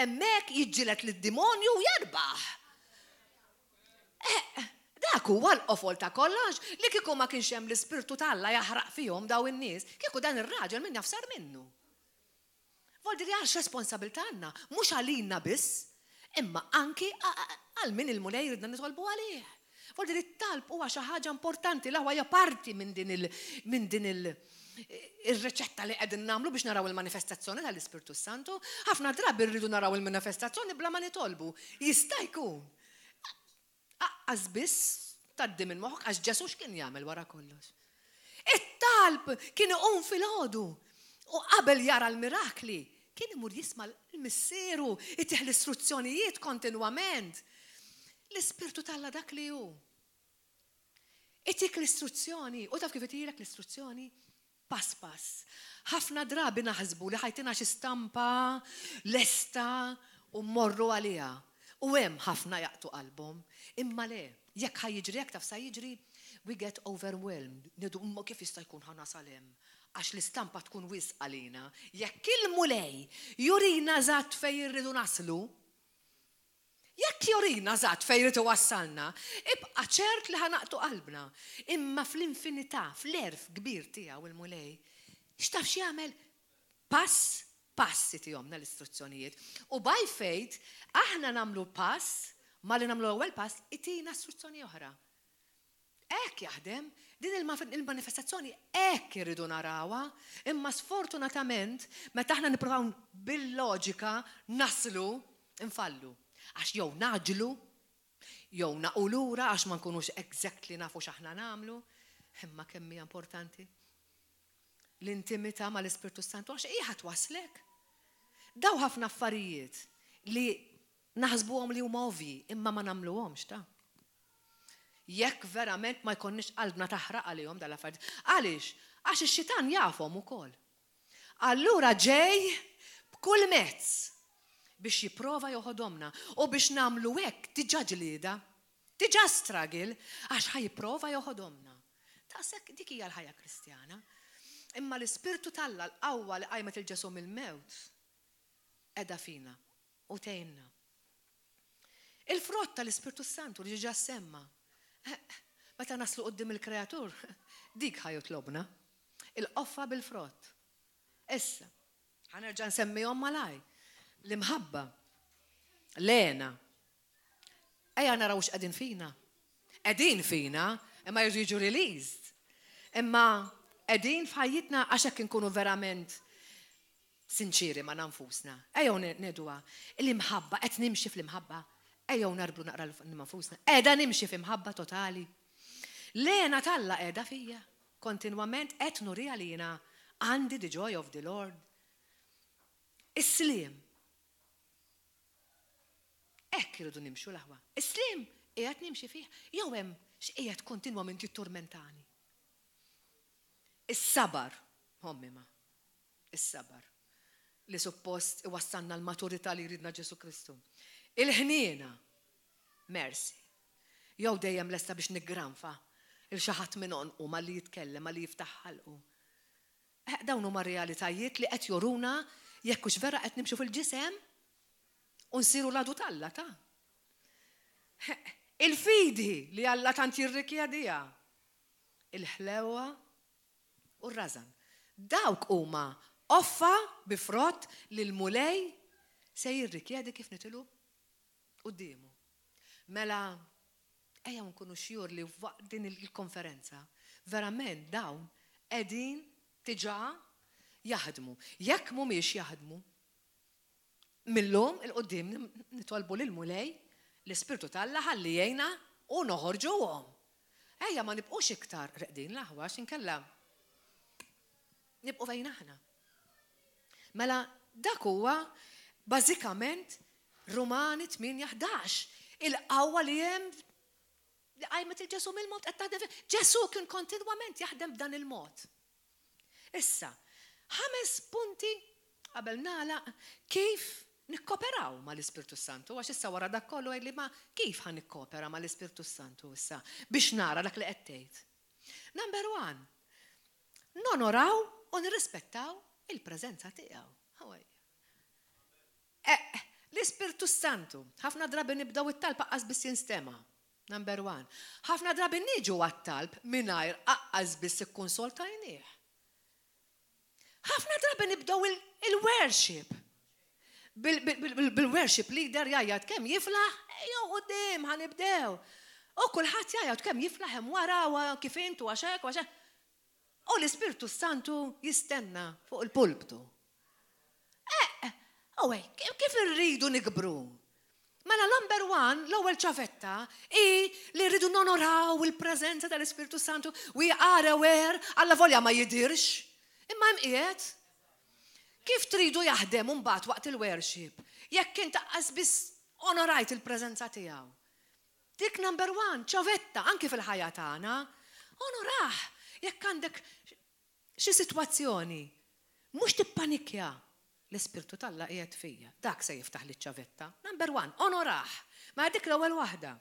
[SPEAKER 1] hemmhekk jiġġieled lid-dimonju u jerbaħ. Dak huwa l-qofol ta' kollox li kieku ma kienx hemm l-Ispirtu tal-Alla jaħraq fihom daw in-nies, kieku dan ir-raġel min jafsar minnu. Voldi li għax responsabilità għandna, mhux għalina biss, imma anki għal min il-mulej ridna nitolbu għalih. Voldi li t-talb huwa xi ħaġa importanti, l-aħwa hija parti minn din il-reċetta li qegħdin nagħmlu biex naraw il-manifestazzjoni tal-Ispirtu Santu. Ħafna drabi rridu naraw il-manifestazzjoni bla ma nitolbu. Jista' jkun. Aqqas biss tgħaddi minn moħħok għax Ġesu x'kien jagħmel wara kollox. It-talb kien iqum fil-ħodu u qabel jara l-mirakli kien imur jisma' l-missieru, itih l-istruzzjonijiet kontinwament. L-Ispirtu tal-Alla dak li hu. Itik l-istruzzjoni, u taf kif itilek l-istruzzjoni? Pass pass. Ħafna drabi naħsbu li ħajtina xi stampa lesta u mmorru għaliha. U hemm ħafna jaqtu qalbhom, imma le, jekk ħajjiġri jekk taf sa jiġri, we get overwhelmed. Nidu kif jista' jkun ħanasal hemm. Għax l-istampa tkun wisq għalina, jekk il-mulej jurina żatt fejn irridu naslu, jekk jurina żatt fejn irridu wassalna, ibqa' ċert li ħanaqtu qalbna. Imma fl-infinità, fl-erf kbir tiegħu il-mulej, x'taf x'jagħmel? Passi tihomna l-istruzzjonijiet. U by faith, aħna nagħmlu pass, ma li nagħmlu l-ewwel pass, itina istruzzjoni oħra. Hekk jaħdem, din il-manifestazzjoni hekk irridu narawha, imma sfortunatament meta aħna nippruvaw bil-loġika naslu infallu. Għax jew naġlu, jew naqu lura għax ma nkunux exactly nafu x'aħna nagħmlu, imma kemm hija importanti. L-intimità mal-Ispirtu Santu għax hija twaslek. Daw ħafna affarijiet li naħsbuhom li huma ovvji imma ma nagħmluhomx ta'. Jekk verament ma jkollniex qalbna taħraq għalihom dal-affarijiet. Għaliex? Għax ix-xitan jafhom ukoll. Allura ġej b'kull mezz biex jipprova joħodhomna u biex nagħmlu hekk diġà ġlieda, diġà struggle għax ħajjipprova joħodhomna. Taħsek dik hija l-ħajja Kristjana. Imma l-Ispirtu Talla l-qawwa li qajmet il-Ġesu mill-mewt qiegħda fina u tgħinna. Il-frott tal-Ispirtu Santu li ġiġa semma. Meta naslu qudiem il-Kreatur, dik ħajotlobna. Il-qoffa bil-frott. Issa, ħanerġa' nsemmihom malaj. L-imħabba, Lena. Ejja naraw x'qegħdin fina. Qegħdin fina, imma jiġu released. Imma qegħdin f'ħajjitna għax hekk inkunu verament sinċiri ma' nfusna. Ejjew nedwa, l-imħabba qed nimxi fl-imħabba. Ejjew narblu naqra l-nfusna. Qiegħda nimxi f'imħabba totali. Lena Talla qiegħda fija. Kontinwament qed nurija li jiena għandi the joy of the Lord. Is-sliem. Hekk irridu nimxu l-aħwa. Is-sliem qiegħed nimxi fih. Jew hemm x'qiegħed kontinwament jittormentani. Is-sabar, hommima. Is-sabar. Li suppost iwassalna l-maturità li jridna Ġesu Kristu. Il-ħniena. Mersi. Jew dejjem lesta biex niggranfa il-xi ħadd minnhom u ma li jitkellem, ma li jiftaħ ħalqu. Dawn huma realitajiet li qed joruna jekk hux vera qed nimxu fil-ġisem u nsiru l-għadu Talla ta'. Il-fidi li Alla tant jirrikjedija. Il-ħlewa u r-rażan. Dawk huma offa bi frott li l-mulej se jirrikjedi kif nitilu qudiemu. Mela ejja nkunu xjur li waqt din il-konferenza verament dawn qegħdin diġà jaħdmu. Jekk mhumiex jaħdmu, millum il-qudiem nitolbu lill-mulej l-Ispirtu Talla ħalli jgħinna u noħorġuhom. Ejja ma nibqux iktar reqdin l-aħwa x'inkella nibqu fejn aħna. Mela dak huwa bażikament Rumani 8:11 il-qawwa li hemm li qajmet il-Ġesu mill-mod qed taħdem. Ġesu kien kontinwament jaħdem b'dan il-mod. Issa, 5 punti qabel nagħlaq kif nikkoperaw mal-Ispirtu Santu għax issa wara dak kollu għajli ma kif ħan nikkopera mal-Ispirtu Santu issa biex nara dak li qed tgħid. Number 1. Nonoraw u nirrispettaw il-preżenza tiegħu. L-Ispirtu Santu, ħafna drabi nibdaw it-talb aqqas biss jinstema'. Number 1. Ħafna drabi niġu għat-talb mingħajr aqqas biss ikkonsoltajnieh. Ħafna drabi nibdaw il-worship. Bil-worship leader jgħid kemm jiflaħ, jew quddiem ħanibdew. U kulħadd jgħid kemm jiflaħ hemm wara kif intu għax hekk. U l-Ispirtu Santu jistenna fuq il-pulptu. Kif irridu nikbru? Mela number 1, l-ewwel ċavetta, li rridu nonoraw il-preżenza tal-Ispirtu Santu. We are aware, alla volja ma jidirx. Imma hemm qiegħed. Kif tridu jaħdem mbagħad waqt il-worship? Jekk inti taqqas biss onorajt il-preżenza tiegħu. Dik number 1, ċavetta anke fil-ħajja tagħna. Onorah, jekk għandek xi sitwazzjoni, mhux tippanikja. L-Ispirtu Talla qiegħed fija. Dak se jiftaħ li ċavetta. Number 1, onorah. Ma dik l-ewwel waħda.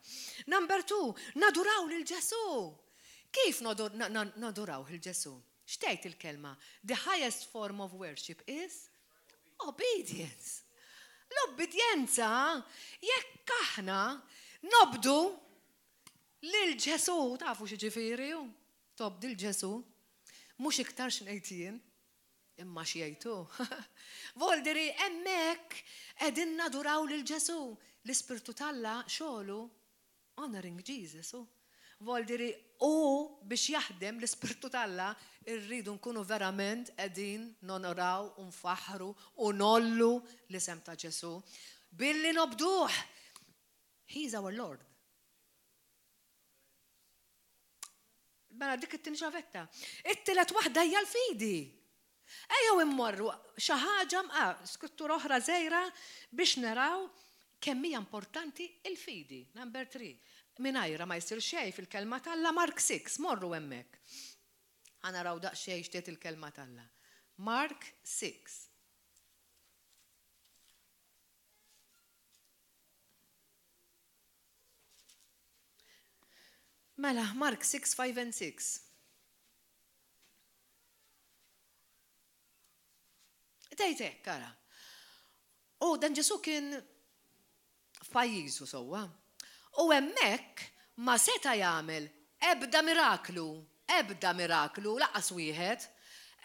[SPEAKER 1] Number 2, naduraw lil Ġesu. Kif naduraw lil Ġesu? Xtejt il-kelma? The highest form of worship is obedience. L-obbedjenza jekk aħna nobdu lil Ġesu, tafu xi ġifieri? Tobdi l-Ġesu. Mhux iktar x'ngħid jien, imma x'jgħidu. Volderi hemmhekk qegħdin naduraw lil Ġesu. L-Ispirtu Talla xogħlu honoring Jesus. Volderi biex jaħdem l-Ispirtu Talla irridu nkunu verament qegħdin nonoraw u nfaħru u nollu l-isem ta' Ġesu billi nobduh. He's our Lord. Mela dik it-tieni ċavetta. It-tielet waħda hija l-fidi. Ejjew immorru xi ħaġa skrittura oħra żgħira biex naraw kemm hija importanti l-fidi. Number 3. Mingħajra ma jsir xejn fil-kelma talla Mark 6, morru hemmhekk. Ħanaraw daqsxejn x'tiet il-kelma talla. Mark 6. Mela, Mark 6, 5 and 6. Dejtek, kara. Dan Ġesu kien f'pajjiżu sewwa. U hemmhekk ma seta' jagħmel ebda miraklu laqas wieħed,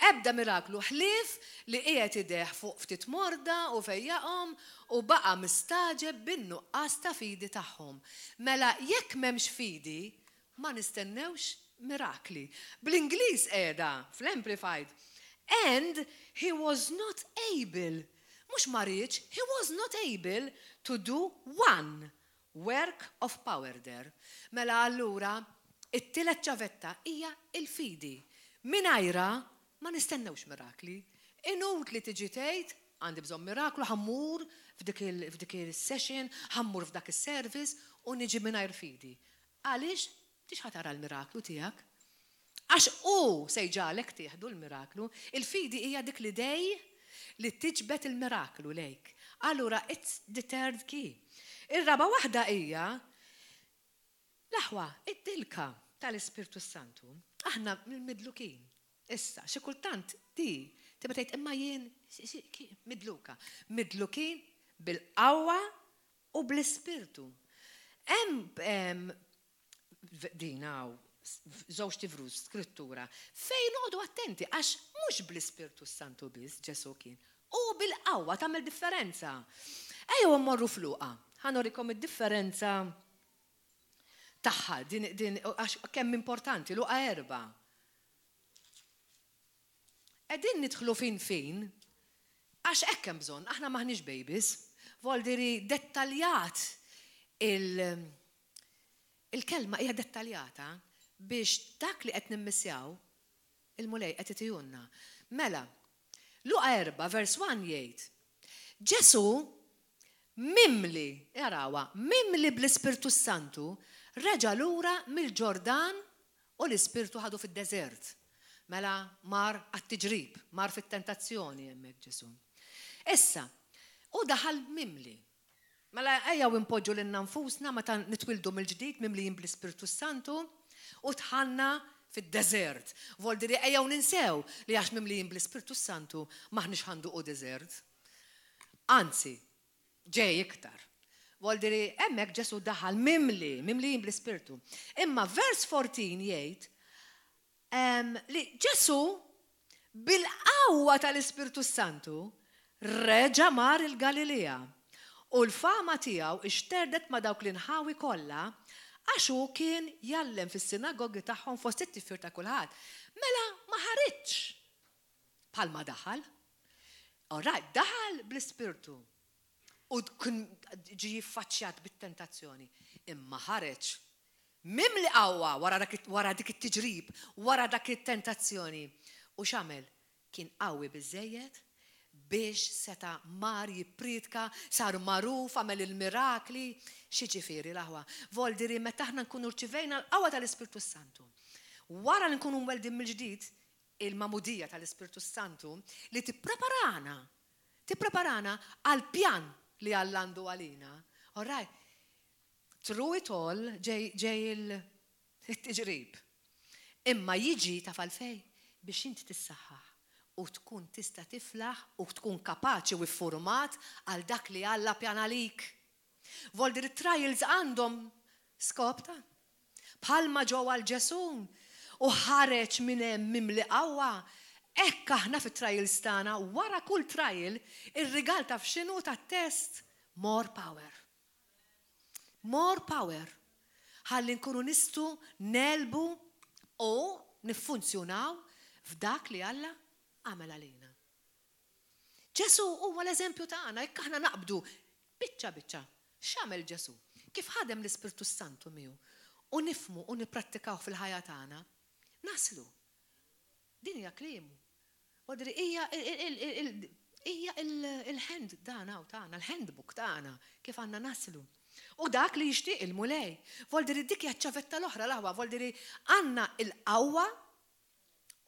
[SPEAKER 1] ebda miraklu ħlief li qiegħed ideħ fuq ftit morda u fejjaqhom u baqa' mistaġeb bin-nuqqas ta' fidi tagħhom. Mela jekk m'hemmx fidi, ma nistennewx mirakli. Bl-Ingliż qiegħda fl-Amplified. And he was not able, mhux ma rridx, he was not able to do one work of power there. Mela allura it-tielet ċavetta hija l-fidi. Mingħajra ma nistennewx mirakli. Inutli tiġi tgħid għandi bżonn miraklu, ħammur f'dik il-session, ħammur f'dak is-service u niġi mingħajr fidi. Għaliex tix ħatara l-miraklu tiegħek? Għax se jġalek tieħdu l-miraklu, il-fidi hija dik l-idej li tiġbed il-miraklu lejk. Allura it's the third key. Ir-raba waħda hija l-aħwa, id-dilka tal-Ispirtu Santu. Aħna mill-midlukin. Issa, xi kultant tibqa' tgħid imma jien midluka. Midlukin bil-qawwa u bl-Ispirtu. Hemm dinaw żewġ tifrus skrittura fejn noqogħdu attenti għax mhux bl-Ispirtu Santu biss Ġesu kien u bil-qawwa tagħmel differenza. Ejjew immorru f'Luqa. Ħanorikom id-differenza tagħha din għax kemm importanti Luqa 4. Qegħdin nidħlu fin għax hekk hemm bżonn, aħna maħniex babies, voldiri dettaljat il-kelma hija dettaljata biex dak li qed nimmissjaw il-mulej qed itijunna. Mela, Luqa 4 vers 1 jgħid: Ġesu mimli bl-Ispirtu Santu reġa' lura mill-Ġordan u l-Ispirtu ħadu fid-deżert. Mela mar għat-tiġrib, mar fit-tentazzjoni hemmhekk Ġesu. Issa, u daħal mimli. Mela ejjew impoġġu lil nfusna meta nitwildu mill-ġdid mimlijin bl-Ispirtu Santu u tħanna fid-deżert. Voldiri ejjew ninsew li għax mimlijin bl-Ispirtu Santu maħniex ħanduqu deżert. Anzi, ġej iktar. Voldiri hemmhekk Ġesu daħal mimlijin bl-Ispirtu. Imma vers 14 jgħid li Ġesu bil-qawwa tal-Ispirtu Santu reġa' mar il-Galilea. U l-fama tiegħu ixterdet ma' dawk l-inħawi kollha għax hu kien jallem fis-sinagogi tagħhom fost it-tifir ta' kulħadd. Mela ma ħaritx bħalma daħal. Alright, daħal bl-Ispirtu. U ġi jiffaċċjat bit-tentazzjoni. Imma ħareġ mimli qawwa wara dik it-tiġrib, wara dak it-tentazzjoni. U x'għamel? Kien qawwi biżżejjed biex seta mar jippritka, sar magħruf, għamel il-mirakli, xi ġifieri l-aħwa. Voldiri meta aħna nkunu rċivejna l-qawwa tal-Ispirtu Santu. Wara li nkunu mweldin mill-ġdid il-mamudija tal-Ispirtu Santu li tippreparana għal pjan li għallandu għalina. Alright, through it all ġej il-tiġrib. Imma jiġi tafal fej biex inti tissaħħaħ u tkun tista' tiflaħ u tkun kapaċi u ffurmat għal dak li Alla pjana lik. Voldiri trials għandhom skopta. Bħalma ġew għal Ġesu u ħareġ minn hemm mimli qawwa. Hekk aħna fit-trials tagħna wara kull trial ir-rigal taf x'inhu tat-test more power. More power. Ħalli nkunu nistgħu nelbu u niffunzjonaw f'dak li Alla għamel għalina. Ġesu huwa l-eżempju tagħna, jekk aħna naqbdu biċċa. X'għamel Ġesu? Kif ħadem l-Ispirtu Santu miegħu u nifhmu u nipprattikaw fil-ħajja tagħna? naslu. Din hija kliemu. Wadri hija il-hand dana u tagħna, il-handbook tagħna kif għandna naslu. U dak li jixtieq il-mulej. Voldiri dik hija ċavetta l-oħra l-aħwa, voldiri għandna il-qawwa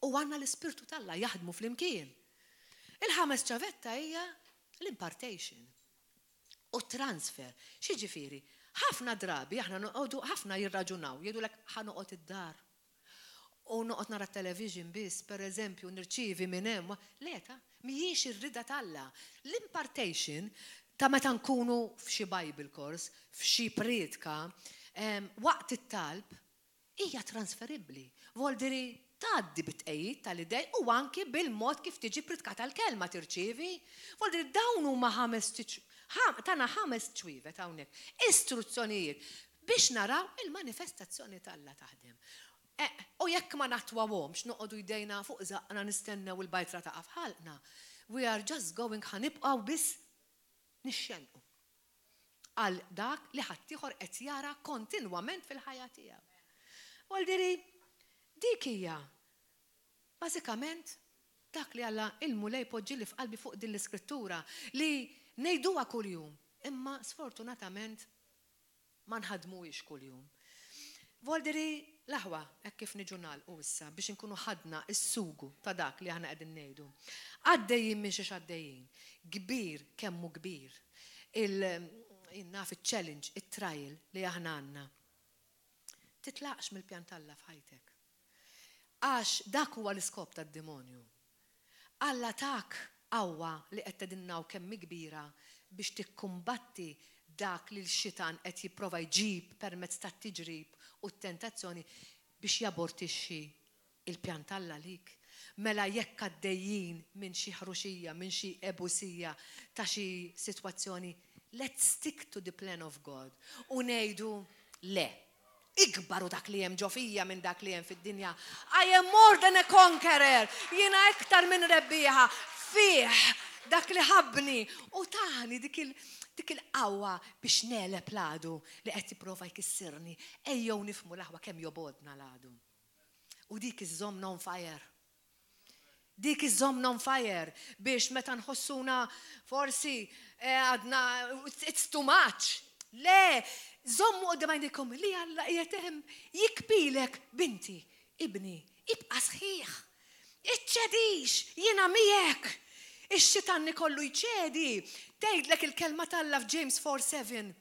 [SPEAKER 1] u għandna l-ispirtu talla jaħdmu fl-imkien. Il-ħames ċavetta hija l-impartation u transfer. Xi ġifieri? Ħafna drabi aħna noqogħdu ħafna jirraġunaw, jgħidulek ħanoqgħod id-dar. U noqgħod nara t-television biss, pereżempju, nirċievi minn hemm. Leta, mhijiex ir-rida talla. L-impartation ta' meta nkunu f'xi Bible course, f'xi predka, waqt it-talb, hija transferibbli. Voldiri tgħaddi bit-tqejjid tal-idej u anke bil-mod kif tiġi predkata l-kelma tirċievi. Voldiri dawn huma tagħna ħames ċwievet hawnhekk. Istruzzjonijiet biex naraw il-manifestazzjoni talla taħdem. U jekk ma natwawhomx noqogħdu jdejna fuq żaqna nistennew il-bajtra ta' ħalqna. We are just going ħanibqgħu biss nixxenqu għal dak li ħadd ieħor qed jara kontinwament fil-ħajja tiegħu. Voldiri dik hija bażikament dak li Alla il-mulej poġġili f'qalbi fuq din l-iskrittura li ngħiduha kuljum, imma sfortunatament ma nħadmuhiex kuljum. Voldiri l-aħwa, hekk kif niġu nagħlqu issa biex inkunu ħadna s-sugu ta' dak li aħna qegħdin ngħidu. Għaddejjin minn xi għaddejjin. Kbir kemmu kbir. Naf il-challenge, il-trial li aħna għandna. Titlaqx mill-pjan Alla f'ħajtek. Għax dak huwa l-iskop tad-demonju. Alla tak qawwa li qed tedinnaw kemm kbira biex tikkumbatti dak li l-xitan qed jipprova jġib permezz tat-tiġrib u t-tentazzjoni biex jabortixxi il-pjan Alla lik. Mela jekk għaddejjin minn xi ħruxija, minn xi ebusija ta' xi sitwazzjoni, let's stick to the plan of God. U ngħidu le, ikbaru dak li hemm ġo fija minn dak li hemm fid-dinja. I am more than a conqueror. Jiena iktar minn rebbieħa fih dak li ħabni u tani dik il-qawwa biex neleb l-għadu li qed jipprova jkissirni. Ejjew nifhmu l-aħwa kemm jobodna l-għadu. U dik iż-żommna on fire. Dik iż-żommna on fire biex meta nħossuna forsi għadna it's too much. Le, żommu qudiem għajnejkom li Alla qiegħed hemm jikbilek binti, ibni, ibqa' sħiħ. Iċċedix, jiena miegħek. Ix-xitan kollu jċedi. Tgħidlek il-kelma Alla f'James 4:7.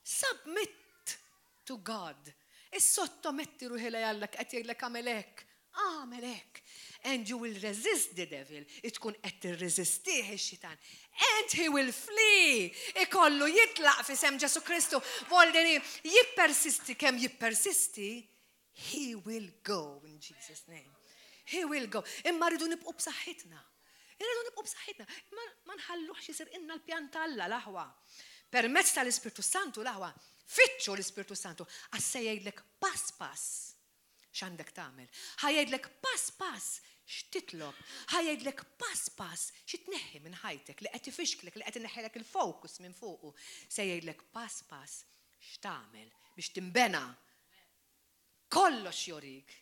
[SPEAKER 1] Submit to God. Is-sottometti ruħi Alla qed jgħidlek għamelek. Għamelek. And you will resist the devil. Tkun qed tirreżistih ix-xitan. And he will flee. Ikollu jitlaq f'isem Ġesu Kristu. Volderi jippersisti kemm jippersisti, he will go in Jesus' name. He will go. Imma rridu nibqgħu b'saħħitna. Irridu nibqgħu b'saħħitna. Ma nħalluhx isir inna l-pjan Alla l-aħwa. Permezz tal-Ispirtu Santu l-aħwa. Fitxu l-Ispirtu Santu għax se jgħidlek pass pass x'għandek tagħmel. Ħajgħidlek pass pass x'titlob. Ħajgħidlek pass pass x'tneħħi minn ħajtek li qed ifixklek li qed inneħħilek il-fokus minn fuqu. Se jgħidlek pass pass x'tagħmel biex timbena. Kollox jorik.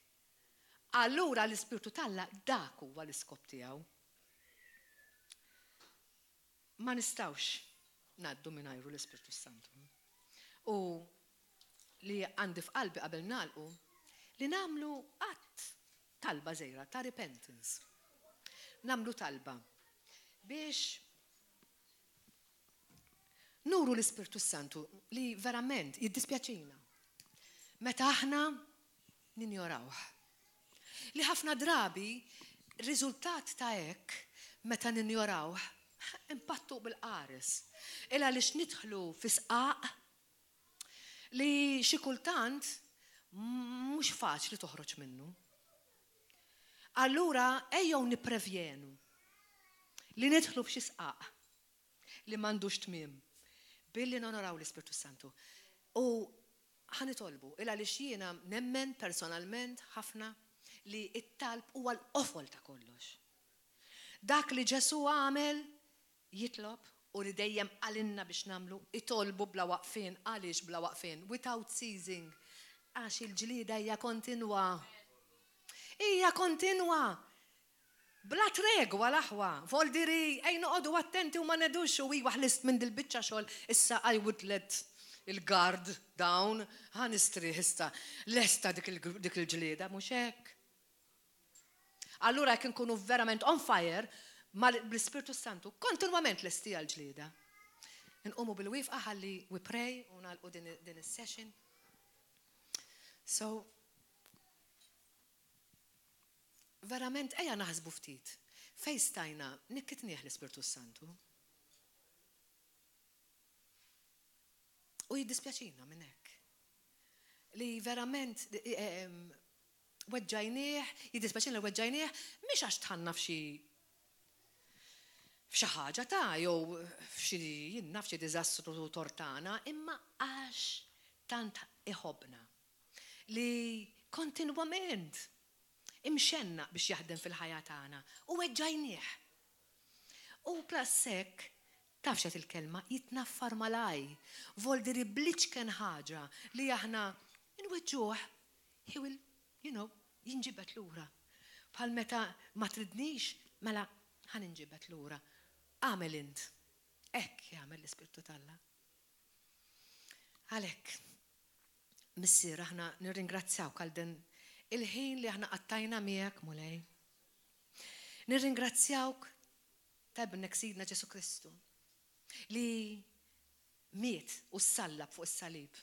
[SPEAKER 1] Allura l-Ispirtu Alla dak huwa l-iskop tiegħu. Ma nistawx ngħaddu mingħajru l-Ispirtu Santu. U li għandi f'qalbi qabel nagħlqu li nagħmlu qatt talba żgħira ta' repentance. Nagħmlu talba biex nuru l-Ispirtu Santu li verament jiddispjaċina meta aħna ninjorawh. Li ħafna drabi riżultat ta' hekk meta ninjorawh impattu bil-qares. Illa li x'nidħlu fi sqaq li xi kultant mhux faċli toħroġ minnu. Allura ejjew nipprevjenu li nidħlu f'xi sqaq li m'għandux tmiem billi nonoraw l-Ispirtu Santu. U ħanitolbu illa li jiena nemmen personalment ħafna li it-talb huwa l-qofol ta' kollox. Dak li Ġesu għamel jitlob u li dejjem għalinna biex namlu itolbu bla waqfin. Għaliex bla waqfin? Without ceasing. Għax il-ġlida hija kontinwa. Hija kontinwa. Bla tregwa l-aħwa. Voldiri, ej noqogħdu attenti u ma nedux u waħlist minn dil-biċċa xogħol. Issa I would let il-guard down. Ħanistri issa. Lesta dik il-ġlieda, mhux hekk. Allura jekk inkunu verament on fire bl-Ispirtu Santu, kontinwament lesti għal-ġlieda. Nqumu bil-wifqa ħalli we pray u nagħlqu din is-session. So, verament ejja naħsbu ftit. Fejn stajna nikkitnieh l-Ispirtu Santu. U jiddispjaċina minn hekk. Li verament weġġajnieh, jiddispjaċina li weġġajnieh mhix għax tħanna f'xi ħaġa jew f'xi diżastru tortana, imma għax tant iħobbna li kontinwament imxenna biex jaħdem fil-ħajja tagħna u weġġajnieh. U plasek tafxet il-kelma jitnaffar malaj, voldiri bliċken ħaġa li aħna nweġġuh, he will, jinġibet lura. Bħal meta ma tridnix, mela ħaninġibet lura. Għamel int. Ekk jagħmel l-Ispirtu talla. Għalhekk, missier aħna nirringrazzjawk għal din il-ħin li aħna qattajna miegħek mulej. Nirringrazzjawk tal-binnek Sidna Ġesu Kristu li miet u sallab fuq is-salib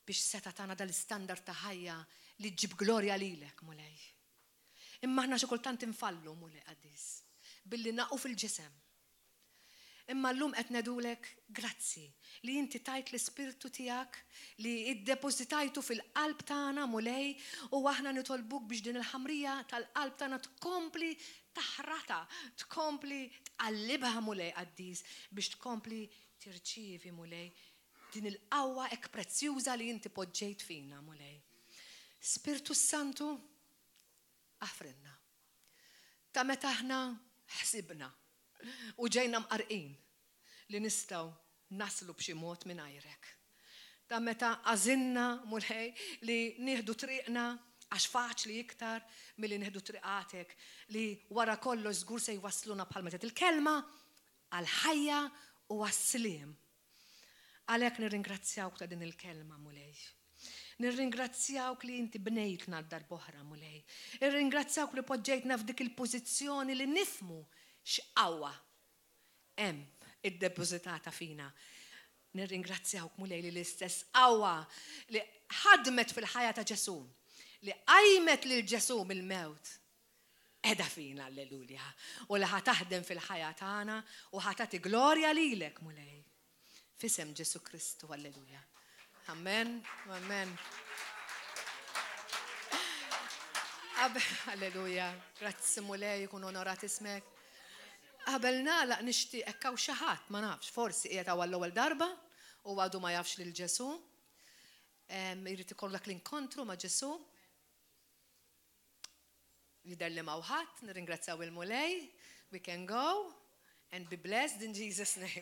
[SPEAKER 1] biex seta tagħna dal-istandard ta' ħajja li ġib glorja lilek mulej. Imma aħna xi kultant infallu mulej qaddis billi naqgħu fil-ġisem. Imma llum qed ngħidulek grazzi li inti tajt l-Ispirtu tiegħek li iddepożitajtu fil-qalb tagħna mulej u aħna nitolbuk biex din il-ħamrija tal-qalb tagħna tkompli taħrata, tkompli tqallibha mulej qaddis biex tkompli tirċievi mulej din il-qawwa hekk prezzjuża li inti poġġejt fina mulej. Spirtu Santu aħfrinna. Ta' meta aħna ħsibna u ġejna mqarqin li nistgħu naslu b'xi mod mingħajrek. Ta' meta għażilna mulej li nieħdu triqna għax faċli iktar milli nieħdu triqatek li wara kollox żgur se jwassluna bħal meta il-kelma għal ħajja u għas-sliem. Għalhekk nirringrazzjawk ta' din il-kelma mulej. Nirringrazzjawk li inti bnejtna d-darb'oħra mulej. Nirringrazzjawk li poġġejtna f'dik il-pożizzjoni li nifmu x'qawwa hemm iddepożitata fina. Nirringrazzjawk mulej li l-istess qawwa li ħadmet fil-ħajja ta' Ġesu, li qajmet lil Ġesu mill-mewt. Qiegħda fina alleluja. U li ħataħdem fil-ħajja tagħna u ħatati glorja lilek mulej. Fisem Ġesu Kristu alleluja. Amen. Amen. Alleluja. Grazzi mulej jkun onorat ismek. Qabel nagħlaq nixtieq hekk hawn xi ħadd ma nafx, forsi qiegħed hawn l-ewwel darba u għadu ma jafx lil Ġesu. Jrid ikollok l-inkontru ma' Ġesu. Jidher li m'hawn ħadd, nirringrazzjaw il-mulej. We can go and be blessed in Jesus' name.